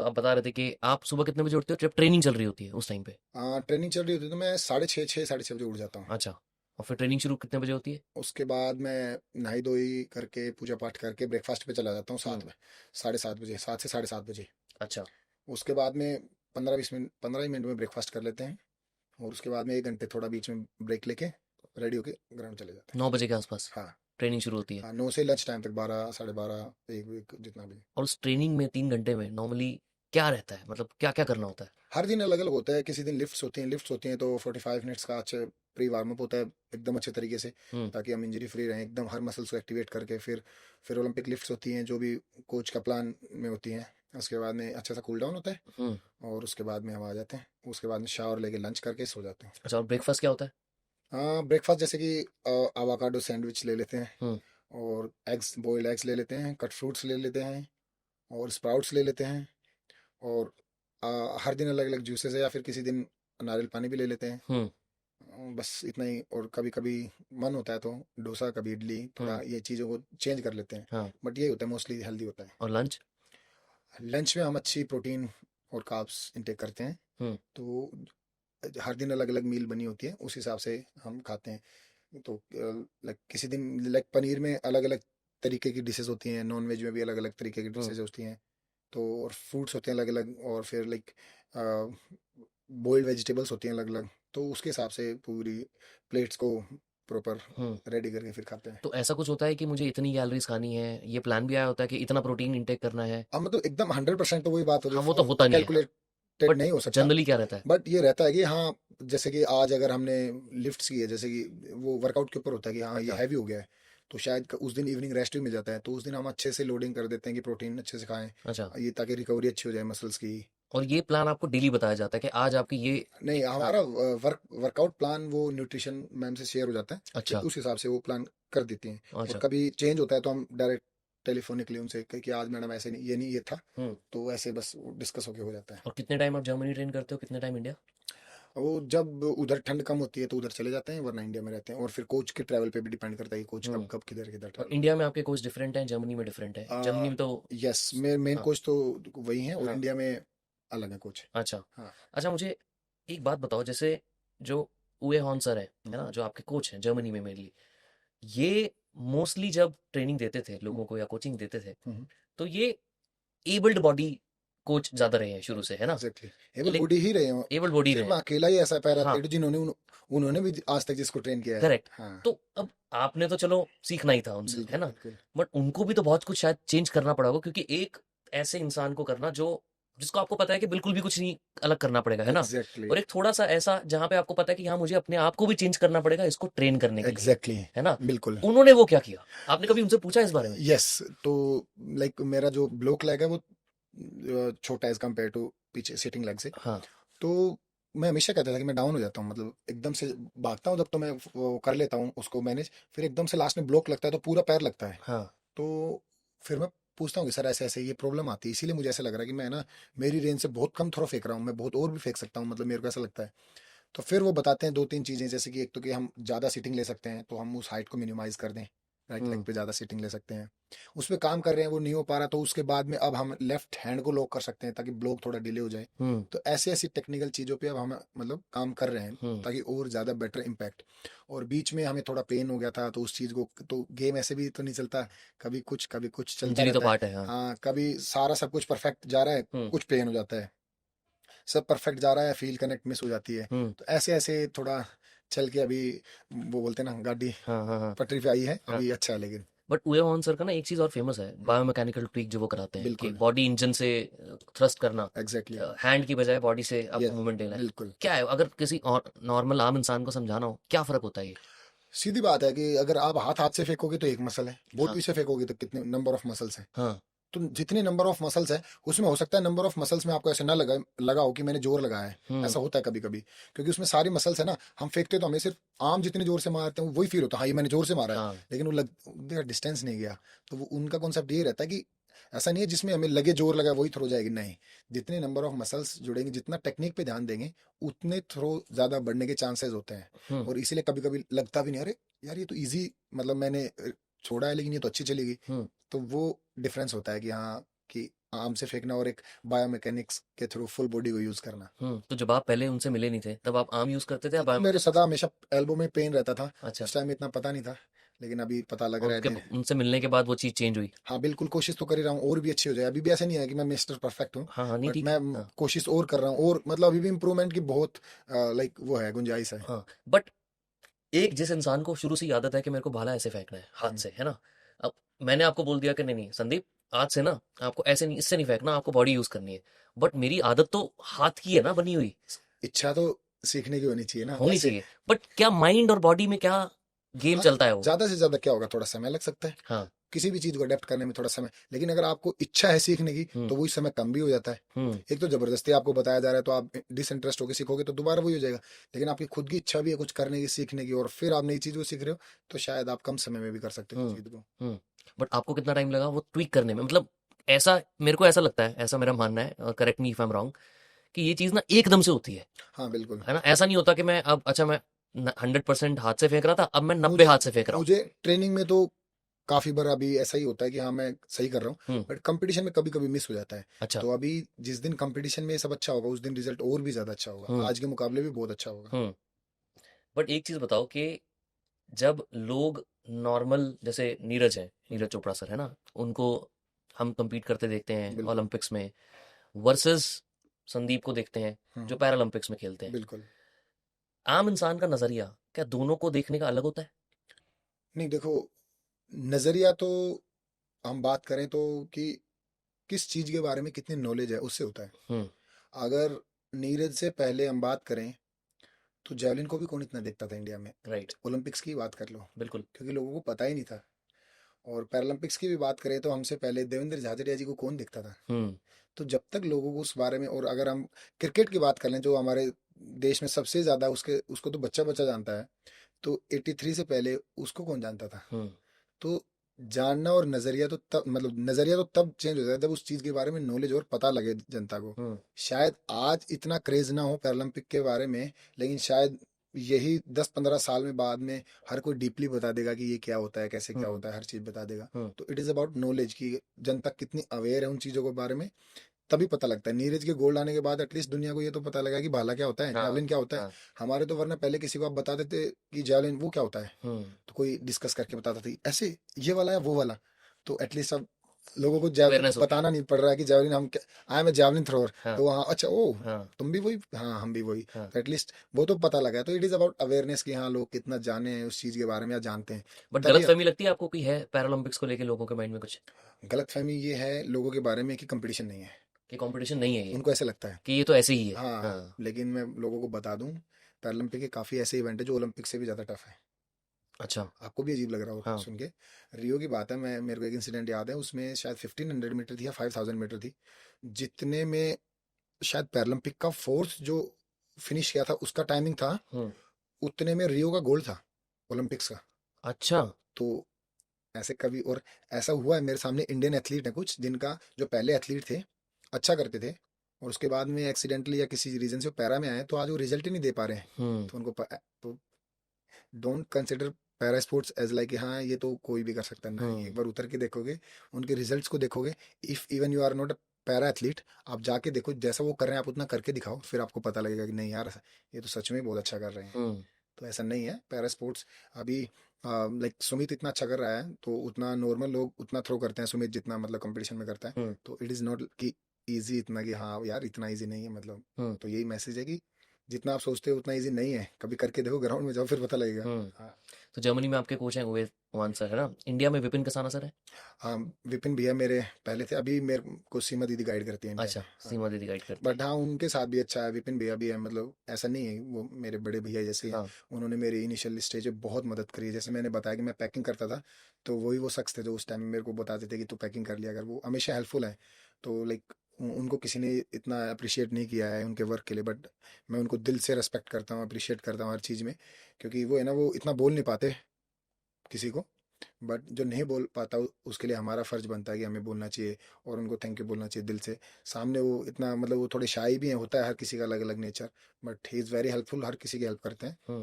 आप बता रहे थे कि आप सुबह कितने बजे उठते हो जब ट्रेनिंग चल रही होती है उस टाइम पे? ट्रेनिंग चल रही होती है तो मैं 6:30 6:30 बजे उठ जाता हूँ। अच्छा। और फिर ट्रेनिंग शुरू कितने बजे होती है? उसके बाद मैं नहाई धोई करके पूजा पाठ करके ब्रेकफास्ट पे चला जाता हूँ हम्म। 7 बजे, 7:30 बजे, 7 से 7:30 बजे। अच्छा। उसके बाद में 15-20 मिनट, 15 ही मिनट में ब्रेकफास्ट कर लेते हैं। और उसके बाद में 1 घंटे थोड़ा बीच में ब्रेक लेके रेडी होके ग्राउंड चले जाते 9 बजे के आसपास हैं। हाँ। ट्रेनिंग शुरू होती है। हाँ, 9 से लंच टाइम तक, 12 12:30 1 जितना भी। और उस ट्रेनिंग में 3 घंटे में नॉर्मली क्या रहता है, मतलब क्या क्या करना होता है? हर दिन अलग अलग होता है। किसी दिन लिफ्ट्स होती हैं तो 45 मिनट्स का अच्छे प्री वार्म अप होता है एकदम अच्छे तरीके से, हम्म। ताकि हम इंजरी फ्री रहें एकदम, हर मसल्स को एक्टिवेट करके। फिर ओलंपिक लिफ्ट्स होती हैं जो भी कोच का प्लान में होती हैं। उसके बाद में अच्छा सा कूल डाउन होता है। हम्म। और उसके बाद में हम आ जाते हैं। उसके बाद में शावर लेके लंच करके सो जाते हैं। अच्छा, और ब्रेकफास्ट क्या होता है? हाँ, ब्रेकफास्ट जैसे कि आवाकाडो सैंडविच ले लेते हैं। हम्म। और एग्स, बॉइल्ड एग्स ले लेते हैं, कट फ्रूट्स ले लेते हैं, और स्प्राउट्स ले लेते हैं। और हर दिन अलग अलग जूसेस है, या फिर किसी दिन नारियल पानी भी ले लेते हैं। हम्म। बस इतना ही। और कभी कभी मन होता है तो डोसा, कभी इडली, थोड़ा हम्म। ये चीज़ों को चेंज कर लेते हैं। हाँ। बट ये होता है मोस्टली हेल्दी होता है। और लंच? लंच में हम अच्छी प्रोटीन और कार्ब्स इंटेक करते हैं। हम्म। तो हर दिन अलग अलग मील बनी होती है, उस हिसाब से हम खाते हैं। तो लाइक किसी दिन लाइक पनीर में अलग अलग तरीके की डिशेस होती हैं, नॉन वेज में भी अलग अलग तरीके की हम्म। डिशेस होती हैं। तो और फ्रूट्स होते हैं अलग अलग, और फिर लाइक बॉइल्ड वेजिटेबल्स होती हैं अलग अलग। तो उसके हिसाब से पूरी प्लेट्स को प्रॉपर हम्म। रेडी करके फिर खाते हैं। तो ऐसा कुछ होता है कि मुझे इतनी कैलोरीज खानी है, ये प्लान भी आया होता है कि इतना प्रोटीन इंटेक करना है? अब मतलब एकदम 100% तो वही बात हो हाँ, वो रही, तो होता नहीं है। कैलकुलेटेड बट नहीं हो सकता। जनरली क्या रहता है? बट ये रहता है कि हाँ, जैसे कि आज अगर हमने लिफ्ट्स की है, जैसे कि वो वर्कआउट के ऊपर होता है कि हाँ ये अच्छा। हैवी हो गया है, तो शायद उस दिन इवनिंग रेस्ट भी मिल जाता है, तो उस दिन हम अच्छे से लोडिंग कर देते हैं कि प्रोटीन अच्छे से खाएं, अच्छा। ये ताकि रिकवरी अच्छी हो जाए मसल्स की। और ये प्लान आपको डेली बताया जाता है कि आज आपकी ये नहीं, हाँ। हमारा वर्कआउट प्लान वो न्यूट्रिशन मैम से शेयर हो जाता है, तो अच्छा। उस हिसाब से वो प्लान कर देती हैं। और अच्छा। कभी चेंज होता है तो हम डायरेक्ट टेलीफोनिकली उनसे कही कि आज मैडम ऐसे नहीं, ये नहीं, ये था। हम्म। तो ऐसे बस डिस्कस होके हो जाता है। और कितने टाइम आप जर्मनी ट्रेन करते हो, कितने टाइम इंडिया? वो जब उधर ठंड कम होती है तो उधर चले जाते हैं, वरना इंडिया में रहते हैं। और फिर कोच के ट्रैवल पे भी डिपेंड करता है कि कोच कब हम्म। कब किधर किधर और ट्रैवल इंडिया में आपके कोच डिफरेंट हैं, जर्मनी में डिफरेंट है? करता जर्मनी है। में तो यस, मेन हाँ। कोच तो वही हैं, और हाँ। इंडिया में अलग है कोच। अच्छा। हाँ। अच्छा, मुझे एक बात बताओ, जैसे जो उए हॉन सर है हम्म, ना, जो आपके कोच हैं जर्मनी में मेनली, ये मोस्टली जब ट्रेनिंग देते थे हम्म, लोगों को या कोचिंग देते थे, हम्म, तो ये एबल्ड बॉडी कोच ज्यादा रहे हैं शुरू से, है ना? एग्जैक्टली। एबल लेकिन बॉडी ही रहे हैं। एबल्ड बॉडी रहे सिर्फ हैं। अकेला ही ऐसा पैरा हाँ। एथलीट जिन्होंने उन्होंने भी आज तक जिसको ट्रेन किया है। करेक्ट। हाँ, तो अब आपने तो चलो सीखना ही था उनसे, है बिल्कुल ना? बिल्कुल। बट उनको भी तो बहुत कुछ शायद चेंज करना पड़ा होगा, क्योंकि एक ऐसे इंसान को करना जो जिसको आपको पता है कि बिल्कुल भी कुछ नहीं अलग करना पड़ेगा, है ना? एग्जैक्टली और एक थोड़ा सा ऐसा जहां पे आपको पता है कि हाँ, मुझे अपने आप को भी चेंज करना पड़ेगा इसको ट्रेन करने के लिए, एग्जैक्टली। है ना? बिल्कुल। उन्होंने वो क्या किया? आपने कभी उनसे पूछा इस बारे में? यस। तो लाइक मेरा जो ब्लोक लेग है वो छोटा है एज कम्पेयर टू पीछे सिटिंग लेग से। हाँ। तो मैं हमेशा कहता था कि मैं डाउन हो जाता हूँ, मतलब एकदम से भागता हूँ जब, तो मैं वो कर लेता हूँ उसको मैनेज, फिर एकदम से लास्ट में ब्लॉक लगता है तो पूरा पैर लगता है। हाँ। तो फिर मैं पूछता हूँ कि सर ऐसे ऐसे ये प्रॉब्लम आती है, इसीलिए मुझे ऐसा लग रहा है कि मैं ना मेरी रेंज से बहुत कम थ्रो फेंक रहा हूँ, मैं बहुत और भी फेंक सकता हूँ, मतलब मेरे को ऐसा लगता है। तो फिर वो बताते हैं 2-3 चीज़ें, जैसे कि एक तो कि हम ज़्यादा सीटिंग ले सकते हैं, तो हम उस हाइट को मिनिमाइज कर दें, राइट लेग हम्म। पे ज़्यादा सीटिंग ले सकते हैं। उस पे काम कर रहे हैं, वो नहीं हो पा रहा, तो उसके बाद में अब हम लेफ्ट हैंड को लॉक कर सकते हैं ताकि ब्लॉक थोड़ा डिले हो जाए। हम्म। तो ऐसी ऐसी टेक्निकल चीज़ों पे अब हम मतलब काम कर रहे हैं, हम्म। ताकि और ज़्यादा बेटर इम्पैक्ट। और बीच में हमें थोड़ा पेन हो गया था, तो उस चीज़ को, तो गेम ऐसे भी तो नहीं चलता, कभी कुछ चलता इंजरी तो रहता है। पार्ट है, हाँ। हाँ, कभी सारा सब कुछ परफेक्ट जा रहा है, हम्म। कुछ पेन हो जाता है। सब परफेक्ट जा रहा है, फील कनेक्ट मिस हो जाती है। हम्म। तो ऐसे ऐसे थोड़ा चल के अभी, वो बोलते हैं ना, गाड़ी हाँ, हाँ, हाँ, पटरी पे आई है, हाँ। अभी अच्छा है लेकिन। बट उए हॉन सर का ना एक चीज और फेमस है, हम्म, बायोमैकेनिकल ट्वीक जो वो कराते हैं कि बिल्कुल। बॉडी इंजन से थ्रस्ट करना, एग्जैक्टली। हैंड की बजाय बॉडी से ये आपको मूवमेंट लेना है। बिल्कुल। क्या है, अगर किसी और नॉर्मल आम इंसान को समझाना हो, क्या फर्क होता है ये? सीधी बात है कि अगर आप हाथ हाथ से फेंकोगे तो एक मसल है, हाँ। बोटी से फेंकोगे तो कितने नंबर ऑफ मसल्स हैं। हाँ। तो जितने नंबर ऑफ मसल्स है, उसमें हो सकता है नंबर ऑफ मसल्स में आपको ऐसे ना लगा हो कि मैंने जोर लगाया है। हम्म। ऐसा होता है कभी कभी, क्योंकि उसमें सारी मसल्स है ना। हम फेंकते तो हमें सिर्फ आम जितने जोर से मारते हैं वही फील होता है, हाँ ये मैंने जोर से मारा है, हाँ। लेकिन वो डिस्टेंस नहीं गया। तो वो उनका कॉन्सेप्ट ये रहता है कि ऐसा नहीं है जिसमें हमें लगे जोर लगा वही थ्रो जाएगी, नहीं। जितने नंबर ऑफ मसल्स जुड़ेंगे, जितना टेक्निक पे ध्यान देंगे, उतने थ्रो ज्यादा बढ़ने के चांसेस होते हैं। हम्म। और इसीलिए कभी कभी लगता भी नहीं, अरे यार ये तो इजी, मतलब मैंने छोड़ा है लेकिन ये तो अच्छी चलेगी। हम्म। तो वो डिफरेंस होता है कि हाँ, कि आर्म से फेंकना और एक बायोमैकेनिक्स के थ्रू फुल बॉडी को यूज करना। तो जब आप पहले उनसे मिले नहीं थे तब आप आर्म यूज करते थे, आप मेरे सदा हमेशा एल्बो में पेन रहता था। अच्छा। उस टाइम इतना पता नहीं था, लेकिन अभी पता लग और रहा है उसके धीरे। उनसे मिलने के बाद वो चीज चेंज हुई? हाँ बिल्कुल, कोशिश तो कर ही रहा हूँ और भी अच्छी हो जाए। अभी भी ऐसा नहीं है कि मैं मिस्टर परफेक्ट हूँ, हाँ हाँ, नहीं बट ठीक मैं है, हाँ कोशिश और कर रहा हूँ, और मतलब अभी भी इम्प्रूवमेंट की बहुत लाइक वो है, गुंजाइश है। हाँ। बट एक जिस इंसान को शुरू से ही आदत है कि मेरे को भाला ऐसे फेंकना है हाथ हम्म, से, है ना, अब मैंने आपको बोल दिया कि नहीं नहीं संदीप, आज से ना आपको ऐसे नहीं, इससे नहीं फेंकना, आपको बॉडी यूज करनी है, बट मेरी आदत तो हाथ की है ना बनी हुई, इच्छा तो सीखने की होनी चाहिए ना होनी ऐसे। चाहिए। बट क्या माइंड और बॉडी में क्या गेम हाँ, चलता है वो? ज्यादा से ज्यादा क्या होगा, थोड़ा समय लग सकता है हाँ। किसी भी चीज को अडेप्ट करने में, थोड़ा समय। लेकिन अगर आपको इच्छा है सीखने की, हम्म। तो वही समय कम भी हो जाता है। हम्म। एक तो जबरदस्ती आपको बताया जा रहा है, तो आप डिसइंटरेस्ट होकर सीखोगे तो दोबारा वही हो जाएगा। लेकिन आपकी खुद की इच्छा भी है कुछ करने की, सीखने की, और फिर आप नई चीज को सीख रहे हो, तो शायद आप कम समय में भी कर सकते हो हम्म। उस चीज को। हम्म। बट आपको कितना टाइम लगा वो ट्वीक करने में, मतलब ऐसा मेरे को ऐसा लगता है, ऐसा मेरा मानना है, correct me if I am wrong, कि ये चीज ना एकदम से होती हाँ बिल्कुल। है ना, ऐसा नहीं होता कि मैं अब अच्छा मैं 100% हाथ से फेंक रहा था, अब मैं 90 मुझे हाथ से फेंक रहा हूँ। मुझे ट्रेनिंग में तो काफी बार अभी ऐसा ही होता है कि हाँ मैं सही कर रहा हूँ, हम्म। बट कंपटीशन में कभी कभी मिस हो जाता है। अच्छा। तो अभी जिस दिन कंपटीशन में ये सब अच्छा होगा, उस दिन रिजल्ट और भी ज्यादा अच्छा होगा, हम्म। आज के मुकाबले भी बहुत अच्छा होगा। हम्म। बट एक चीज बताओ कि जब लोग नॉर्मल, जैसे नीरज है, हम्म, नीरज चोपड़ा सर है ना, उनको हम compete करते देखते हैं बिल्कुल। ओलंपिक्स में, वर्सेस संदीप को देखते हैं जो हम्म, पैरालंपिक्स में खेलते हैं, बिल्कुल। आम इंसान का नजरिया क्या दोनों को देखने का अलग होता है? नहीं देखो, नजरिया तो हम बात करें तो कि किस चीज के बारे में कितनी नॉलेज है उससे होता है। हम्म। अगर नीरज से पहले हम बात करें, तो जेवलिन को भी कौन इतना देखता था इंडिया में। राइट। ओलंपिक्स की बात कर लो, बिल्कुल। क्योंकि लोगों को पता ही नहीं था। और पैरालंपिक्स की भी बात करें तो हमसे पहले देवेंद्र झाझड़िया जी को कौन देखता था। हम्म। तो जब तक लोगों को उस बारे में, और अगर हम क्रिकेट की बात कर लें जो हमारे देश में सबसे ज्यादा, उसके उसको तो बच्चा बच्चा जानता है, तो 83 से पहले उसको कौन जानता था। हम्म। तो जानना और नजरिया तो तब, मतलब नजरिया तो तब चेंज हो जाता है जब उस चीज के बारे में नॉलेज और पता लगे जनता को। हम्म। शायद आज इतना क्रेज ना हो पैरालंपिक के बारे में, लेकिन शायद यही 10-15 साल में बाद में हर कोई डीपली बता देगा कि ये क्या होता है, कैसे क्या हम्म। होता है, हर चीज बता देगा। हम्म। तो इट इज अबाउट नॉलेज की जनता कितनी अवेयर है उन चीजों के बारे में, तभी पता लगता है। नीरज के गोल्ड आने के बाद एटलीस्ट दुनिया को ये तो पता लगा कि भाला क्या होता है, हाँ जैवलिन क्या होता है। हाँ। हमारे तो वरना पहले किसी को आप बता देते कि जैवलिन वो क्या होता है, हम्म। तो कोई डिस्कस करके बताता था ऐसे ये वाला है वो वाला। तो एटलीस्ट अब लोगों को जैवलिन अवेयरनेस होती है। बताना नहीं पड़ रहा है कि जैवलिन हम, I am a javelin thrower. हाँ तो हाँ अच्छा ओ, हाँ तुम भी वही, हाँ हम भी वही। हाँ। तो एटलीस्ट वो तो पता लगा है। तो इट इज अबाउट अवेयरनेस कि हाँ लोग कितना जाने हैं उस चीज के बारे में या जानते हैं। बट तभी गलतफहमी लगती है आपको कि है पैरालंपिक्स को लेके लोगों के माइंड में कुछ, गलतफहमी ये है लोगों के बारे में कि कंपटीशन नहीं है, कि कंपटीशन नहीं है ये, उनको ऐसे लगता है। कि ये तो ऐसे ही है? हाँ, हाँ। लेकिन मैं लोगों को बता दूं, पैरालंपिक के काफी ऐसे इवेंट है जो ओलंपिक से भी ज्यादा टफ है। अच्छा। आपको भी अजीब लग रहा हो हाँ। सुन के। रियो की बात है, मैं मेरे को एक इंसिडेंट याद है, उसमें शायद 1500 मीटर थी या 5000 मीटर थी, जितने में शायद पैरालंपिक का फोर्थ जो फिनिश किया था उसका टाइमिंग था, हम्म। उतने में रियो का गोल्ड था ओलंपिक्स का। अच्छा। तो ऐसे कभी, और ऐसा हुआ है मेरे सामने इंडियन एथलीट है कुछ जिनका, जो पहले एथलीट थे, अच्छा करते थे, और उसके बाद में एक्सीडेंटली या किसी रीजन से पैरा में आए, तो आज वो रिजल्ट ही नहीं दे पा रहे हैं। हम्म। तो तो don't consider para sports as like हाँ ये तो कोई भी कर सकता है, नहीं, हम्म। एक बार उतर के देखोगे, उनके रिजल्ट्स को देखोगे। If even you are not a para athlete, आप जाके देखो जैसा वो कर रहे हैं, आप उतना करके दिखाओ, फिर आपको पता लगेगा कि नहीं यार ये तो सच में बहुत अच्छा कर रहे हैं। हम्म। तो ऐसा नहीं है पैरा स्पोर्ट्स। अभी लाइक सुमित इतना अच्छा कर रहा है, तो उतना नॉर्मल लोग उतना थ्रो करते हैं सुमित जितना, मतलब कंपटीशन में करता है। हम्म। तो इट इज़ नॉट कि ईजी इतना, कि हाँ यार इतना ईजी नहीं है मतलब। हम्म। तो यही मैसेज है कि जितना आप सोचते हो उतना ईजी नहीं है, कभी करके देखो, ग्राउंड में जाओ, फिर पता लगेगा। हम्म। हाँ। तो जर्मनी में आपके कोच हैं उवे वान सर, है ना, इंडिया में विपिन कसाना सर है? हाँ, विपिन भैया मेरे पहले थे, अभी मेरे को सीमा दीदी गाइड करती है इंडिया अच्छा, में। हाँ, सीमा दीदी गाइड करती बट है। हाँ उनके साथ भी अच्छा है, विपिन भैया भी है, मतलब ऐसा नहीं है, वो मेरे बड़े भैया जैसे ही हैं। हाँ। उन्होंने मेरी इनिशियल स्टेज पे बहुत मदद करी है। जैसे मैंने बताया कि मैं पैकिंग करता था, तो वही वो शख्स थे जो उस टाइम में मेरे को बताते थे कि तू पैकिंग कर लिया अगर, वो हमेशा हेल्पफुल है। तो लाइक उनको किसी ने इतना अप्रिशिएट नहीं किया है उनके वर्क के लिए, बट मैं उनको दिल से रेस्पेक्ट करता हूँ, अप्रिशिएट करता हूँ हर चीज़ में। क्योंकि वो है ना, वो इतना बोल नहीं पाते किसी को, बट जो नहीं बोल पाता उसके लिए हमारा फर्ज बनता है कि हमें बोलना चाहिए, और उनको थैंक यू बोलना चाहिए दिल से सामने। वो इतना, मतलब वो थोड़े शाई भी हैं, होता है हर किसी का अलग अलग nature, but he is very helpful, हर किसी की हेल्प करते हैं। हम्म।